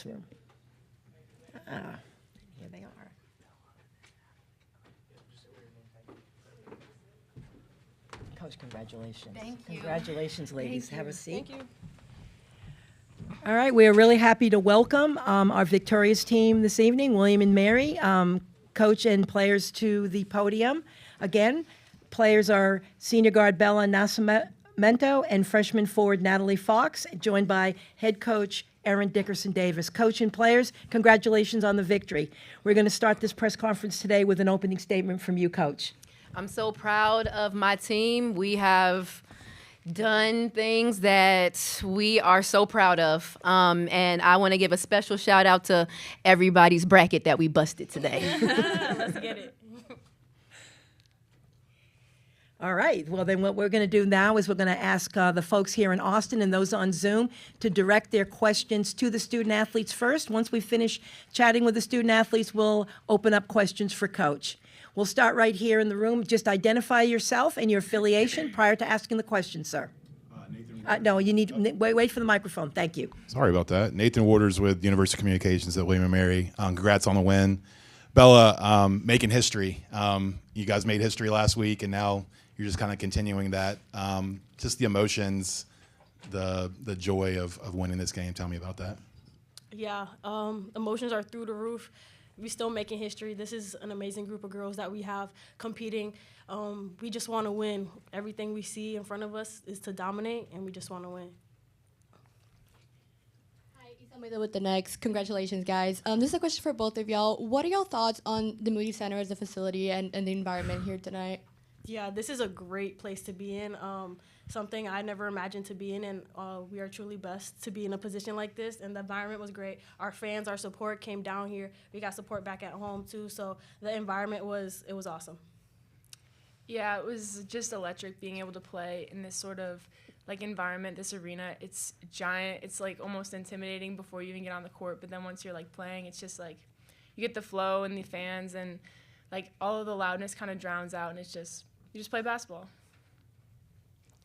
room. Here they are. Coach, congratulations. Thank you. Congratulations, ladies. Thank Have you. a seat. Thank you. All right, we are really happy to welcome our victorious team this evening, William and Mary, coach and players to the podium. Again, players are senior guard Bella Nascimento and freshman forward Natalie Fox, joined by head coach Erin Dickerson Davis. Coach and players, congratulations on the victory. We're going to start this press conference today with an opening statement from you, Coach. I'm so proud of my team. We have done things that we are so proud of. And I want to give a special shout out to everybody's bracket that we busted today. Let's get it. All right. Well, then what we're going to do now is we're going to ask the folks here in Austin and those on Zoom to direct their questions to the student athletes first. Once we finish chatting with the student athletes, we'll open up questions for Coach. We'll start right here in the room. Just identify yourself and your affiliation prior to asking the question, sir. No, you need wait for the microphone. Thank you. Sorry about that. Nathan Waters with University of Communications at William & Mary. Congrats on the win. Bella, making history. You guys made history last week, and now you're just kind of continuing that. Just the emotions, the joy of winning this game. Tell me about that. Yeah, emotions are through the roof. We're still making history. This is an amazing group of girls that we have competing. We just want to win. Everything we see in front of us is to dominate, and we just want to win. Hi, Isa with the next. Congratulations, guys. This is a question for both of y'all. What are y'all thoughts on the Moody Center as a facility and the environment here tonight? Yeah, this is a great place to be in. Something I never imagined to be in, and we are truly blessed to be in a position like this. And the environment was great. Our fans, our support came down here. We got support back at home too. So the environment was awesome. Yeah, it was just electric being able to play in this sort of like environment, this arena. It's giant. It's like almost intimidating before you even get on the court. But then once you're like playing, it's just like you get the flow and the fans and like all of the loudness kind of drowns out, and it's just you just play basketball.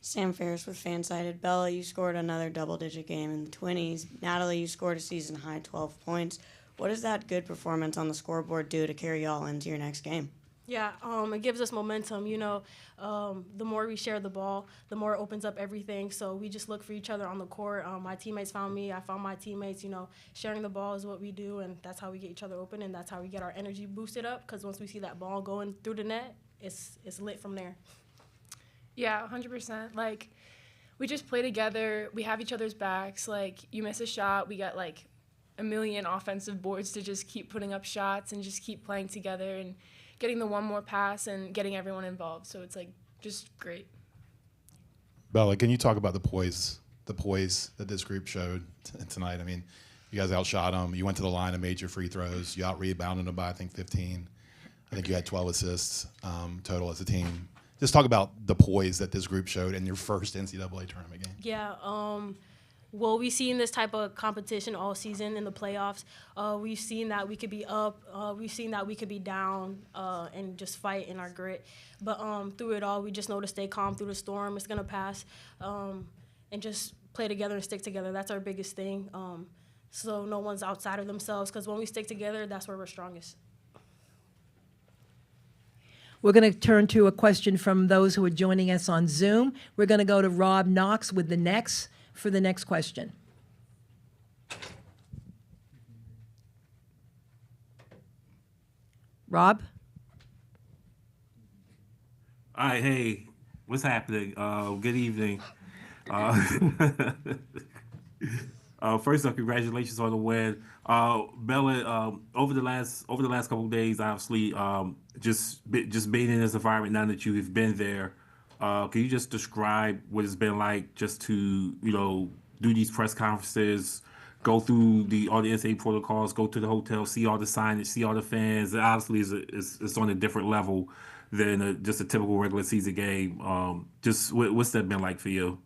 Sam Ferris with Fansided. Bella, you scored another double-digit game in the 20s. Natalie, you scored a season-high 12 points. What does that good performance on the scoreboard do to carry y'all into your next game? Yeah, it gives us momentum. You know, the more we share the ball, the more it opens up everything. So we just look for each other on the court. My teammates found me. I found my teammates. You know, sharing the ball is what we do, and that's how we get each other open, and that's how we get our energy boosted up. Because once we see that ball going through the net, it's lit from there. Yeah, 100%. Like, we just play together. We have each other's backs. Like, you miss a shot, we got, like, a million offensive boards to just keep putting up shots and just keep playing together and getting the one more pass and getting everyone involved. So it's, like, just great. Bella, can you talk about the poise that this group showed tonight? I mean, you guys outshot them. You went to the line and made your free throws. You out-rebounded them by, I think, 15. I think you had 12 assists total as a team. Just talk about the poise that this group showed in your first NCAA tournament game. Yeah, well, we've seen this type of competition all season in the playoffs. We've seen that we could be up. We've seen that we could be down and just fight in our grit. But through it all, we just know to stay calm through the storm. It's going to pass. And just play together and stick together. That's our biggest thing. So no one's outside of themselves, because when we stick together, that's where we're strongest. We're going to turn to a question from those who are joining us on Zoom. We're going to go to Rob Knox with the next for the next question. Rob? All right, hey, what's happening? Good evening. First off, congratulations on the win, Bella. Over the last couple of days, obviously, just being in this environment now that you have been there. Can you just describe what it's been like just to do these press conferences, go through all the NCAA protocols, go to the hotel, see all the signage, see all the fans? Obviously, it's on a different level than just a typical regular season game. Just what's that been like for you?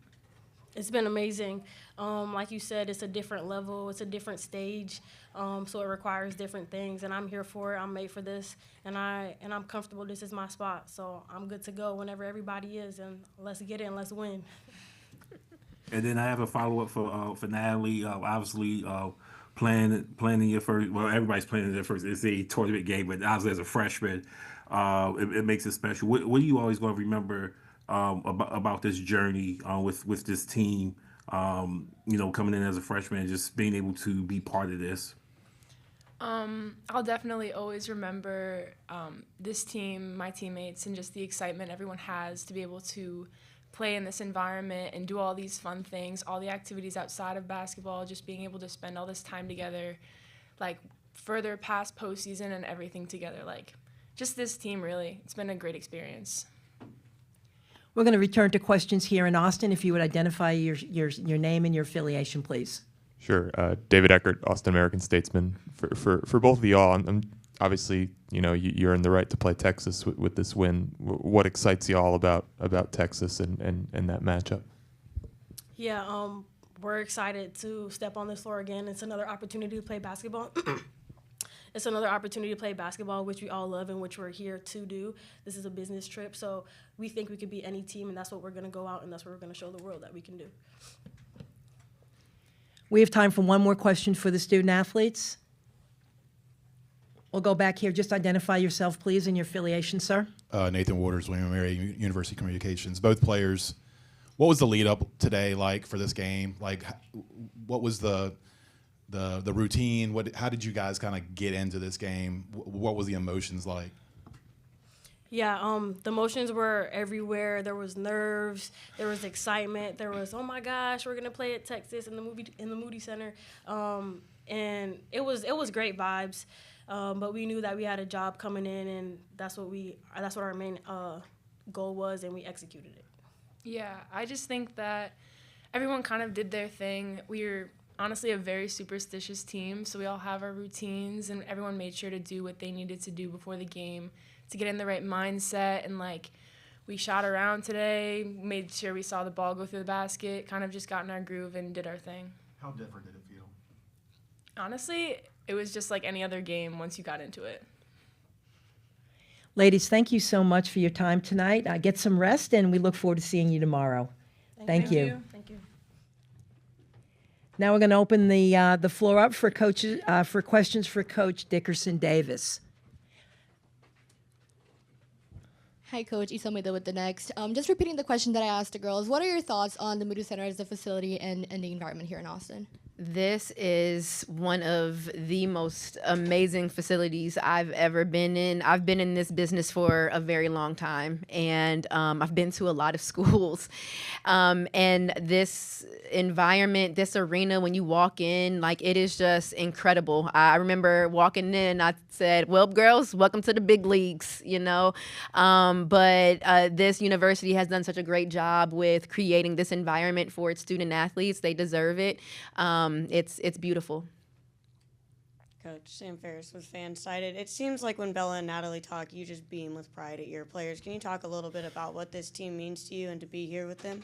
It's been amazing. Like you said, it's a different level. It's a different stage. So it requires different things, and I'm here for it. I'm made for this, and I'm comfortable. This is my spot, so I'm good to go whenever everybody is, and let's get in, let's win. And then I have a follow-up for Natalie. Obviously, playing in your first. Well, everybody's playing in their first NCAA tournament game, but obviously as a freshman, it makes it special. What are you always going to remember about this journey with this team? Coming in as a freshman and just being able to be part of this. I'll definitely always remember this team, my teammates, and just the excitement everyone has to be able to play in this environment and do all these fun things, all the activities outside of basketball, just being able to spend all this time together, like further past postseason and everything together. Like, just this team, really. It's been a great experience. We're going to return to questions here in Austin. If you would identify your name and your affiliation, please. Sure. David Eckert, Austin American Statesman. For both of y'all, I'm obviously, you're in the right to play Texas with this win. What excites you all about Texas and that matchup? Yeah, we're excited to step on this floor again. It's another opportunity to play basketball. It's another opportunity to play basketball, which we all love and which we're here to do. This is a business trip, so we think we could beat any team, and that's what we're going to go out and that's what we're going to show the world that we can do. We have time for one more question for the student athletes. We'll go back here. Just identify yourself, please, and your affiliation, sir. Nathan Waters, William & Mary University Communications. Both players. What was the lead up today like for this game? Like, what was the routine? How did you guys kind of get into this game? What was the emotions like? Yeah, the emotions were everywhere. There was nerves, there was excitement, there was, oh my gosh, we're gonna play at Texas in the Moody Center, and it was great vibes. But we knew that we had a job coming in, and that's what our main goal was, and we executed it. Yeah, I just think that everyone kind of did their thing. We're honestly a very superstitious team, so we all have our routines, and everyone made sure to do what they needed to do before the game to get in the right mindset. And we shot around today, made sure we saw the ball go through the basket, kind of just got in our groove and did our thing. How different did it feel? Honestly, it was just like any other game once you got into it. Ladies, thank you so much for your time tonight. Get some rest, and we look forward to seeing you tomorrow. Thank you. Thank you. Now we're going to open the floor up for coaches for questions for Coach Dickerson Davis. Hi, Coach. Isamida with the next. Just repeating the question that I asked the girls. What are your thoughts on the Moody Center as a facility and the environment here in Austin? This is one of the most amazing facilities I've ever been in. I've been in this business for a very long time, and I've been to a lot of schools. And this environment, this arena, when you walk in, it is just incredible. I remember walking in, I said, well, girls, welcome to the big leagues, But this university has done such a great job with creating this environment for its student athletes. They deserve it. It's beautiful. Coach Sam Ferris with Fansided. It seems like when Bella and Natalie talk, you just beam with pride at your players. Can you talk a little bit about what this team means to you and to be here with them?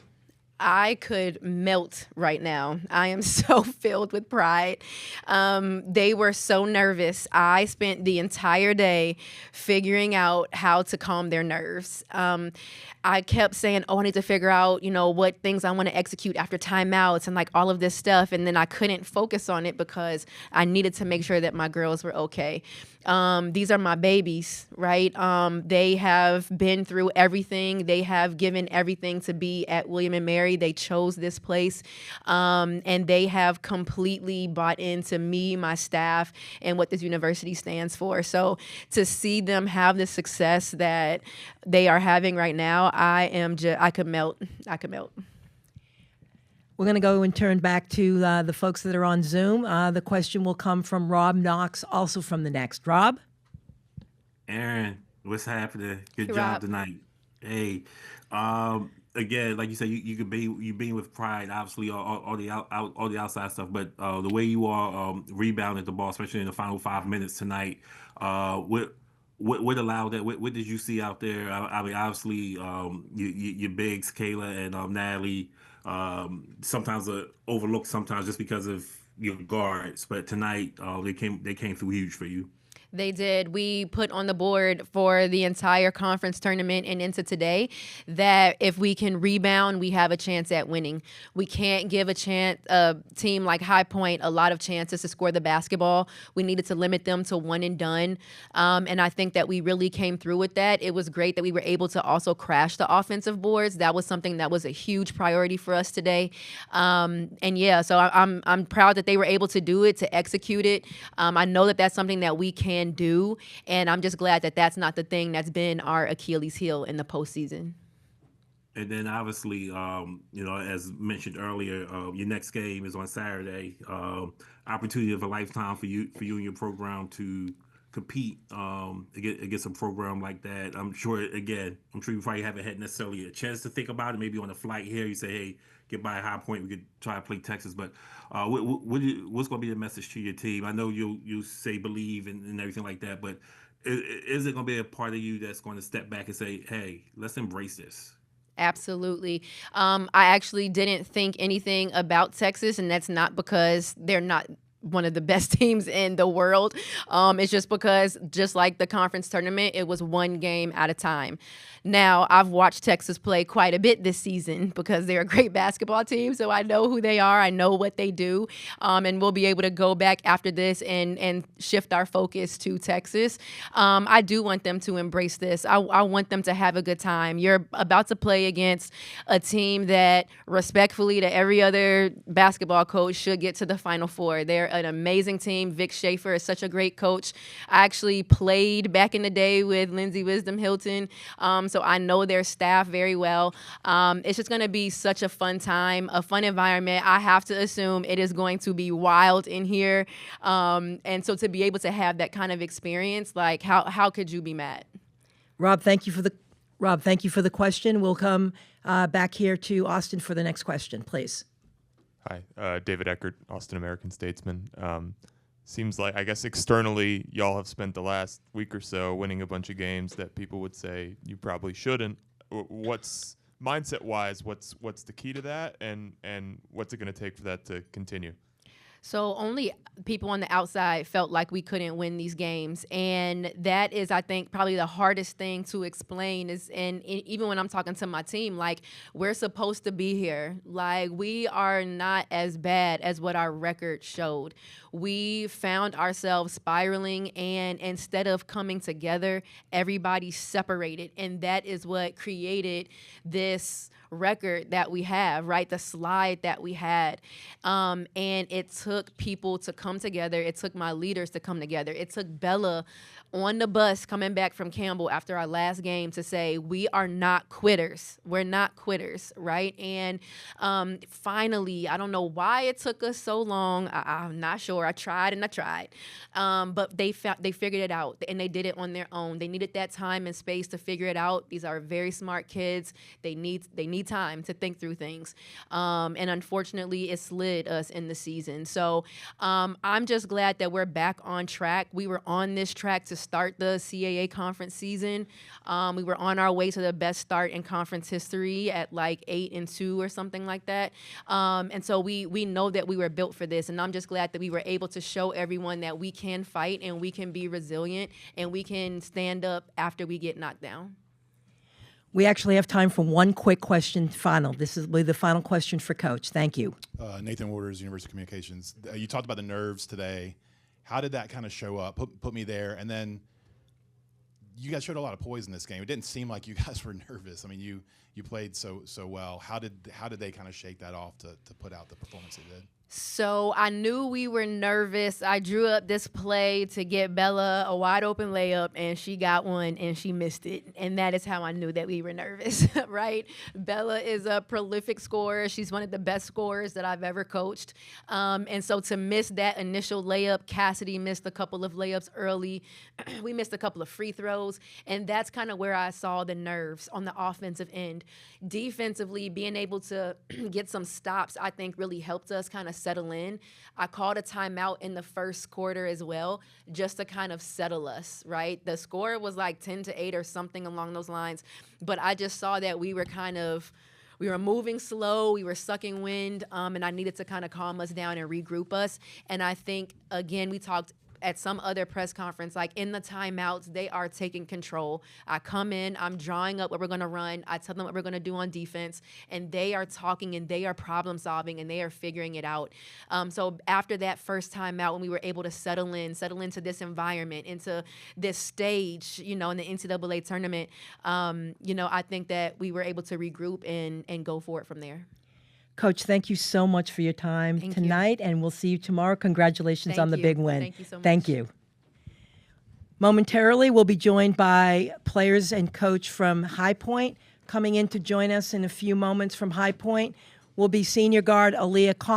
I could melt right now. I am so filled with pride. They were so nervous. I spent the entire day figuring out how to calm their nerves. I kept saying, I need to figure out, what things I want to execute after timeouts and all of this stuff. And then I couldn't focus on it because I needed to make sure that my girls were okay. These are my babies, right? They have been through everything. They have given everything to be at William & Mary. They chose this place, and they have completely bought into me, my staff, and what this university stands for. So to see them have the success that they are having right now, I could melt. I could melt. We're going to go and turn back to the folks that are on Zoom. The question will come from Rob Knox, also from the Next. Rob? Erin, what's happening? Good Hey, job Rob. tonight. Hey, again, like you said, you being with pride, obviously all the outside stuff, but the way you all rebounded the ball, especially in the final 5 minutes tonight, what allowed that? What did you see out there? I mean, obviously, your bigs, Kayla and Natalie, sometimes overlooked sometimes just because of your guards, but tonight they came through huge for you. They did. We put on the board for the entire conference tournament and into today that if we can rebound, we have a chance at winning. We can't give a team like High Point a lot of chances to score the basketball. We needed to limit them to one and done. And I think that we really came through with that. It was great that we were able to also crash the offensive boards. That was something that was a huge priority for us today. So I'm proud that they were able to do it, to execute it. I know that that's something that we can do, and I'm just glad that that's not the thing that's been our Achilles heel in the postseason. And then obviously, as mentioned earlier, your next game is on Saturday. Opportunity of a lifetime for you and your program to compete against a program like that. I'm sure you probably haven't had necessarily a chance to think about it. Maybe on a flight here, you say, hey, get by a High Point, we could try to play Texas. But what's going to be the message to your team? I know you say believe and everything like that, but is it going to be a part of you that's going to step back and say, hey, let's embrace this? Absolutely. I actually didn't think anything about Texas, and that's not because they're not one of the best teams in the world. It's just because, just like the conference tournament, it was one game at a time. Now, I've watched Texas play quite a bit this season because they're a great basketball team, so I know who they are. I know what they do, and we'll be able to go back after this and shift our focus to Texas. I do want them to embrace this. I want them to have a good time. You're about to play against a team that, respectfully to every other basketball coach, should get to the Final Four. They're an amazing team. Vic Schaefer is such a great coach. I actually played back in the day with Lindsey Wisdom Hilton, so I know their staff very well. It's just going to be such a fun time, a fun environment. I have to assume it is going to be wild in here, and so to be able to have that kind of experience, like how could you be mad? Rob, thank you for the question. We'll come back here to Austin for the next question, please. Hi, David Eckert, Austin American-Statesman. Seems like, I guess externally, y'all have spent the last week or so winning a bunch of games that people would say you probably shouldn't. What's mindset-wise? What's the key to that, and what's it going to take for that to continue? So only people on the outside felt like we couldn't win these games. And that is, I think, probably the hardest thing to explain is, and even when I'm talking to my team, like, we're supposed to be here. Like, we are not as bad as what our record showed. We found ourselves spiraling, and instead of coming together, everybody separated. And that is what created this record that we have, right? The slide that we had. And it took people to come together. It took my leaders to come together. It took Bella on the bus coming back from Campbell after our last game to say, we are not quitters. We're not quitters, right? And finally, I don't know why it took us so long. I'm not sure. I tried. But they figured it out, and they did it on their own. They needed that time and space to figure it out. These are very smart kids. They need time to think through things. And unfortunately, it slid us in the season. So I'm just glad that we're back on track. We were on this track to start the CAA conference season. We were on our way to the best start in conference history at like 8-2 or something like that. And so we know that we were built for this. And I'm just glad that we were able to show everyone that we can fight and we can be resilient and we can stand up after we get knocked down. We actually have time for one quick question final. This will be the final question for Coach. Thank you. Nathan Waters, University of Communications. You talked about the nerves today. How did that kind of show up? Put me there. And then you guys showed a lot of poise in this game. It didn't seem like you guys were nervous. I mean, you played so well. How did they kind of shake that off to put out the performance they did? So I knew we were nervous. I drew up this play to get Bella a wide open layup, and she got one and she missed it. And that is how I knew that we were nervous, right? Bella is a prolific scorer. She's one of the best scorers that I've ever coached. And so to miss that initial layup, Cassidy missed a couple of layups early. We missed a couple of free throws. And that's kind of where I saw the nerves on the offensive end. Defensively, being able to get some stops, I think, really helped us kind of settle in. I called a timeout in the first quarter as well, just to kind of settle us, right? The score was like 10-8 or something along those lines, but I just saw that we were moving slow, we were sucking wind, and I needed to kind of calm us down and regroup us. And I think, again, we talked at some other press conference, like in the timeouts, they are taking control. I come in, I'm drawing up what we're going to run. I tell them what we're going to do on defense, and they are talking and they are problem solving and they are figuring it out. So after that first timeout, when we were able to settle into this environment, into this stage, in the NCAA tournament, I think that we were able to regroup and go for it from there. Coach, thank you so much for your time tonight, and we'll see you tomorrow. Congratulations on the big win. Thank you so much. Thank you. Momentarily, we'll be joined by players and coach from High Point. Coming in to join us in a few moments from High Point will be senior guard Aaliyah Collins.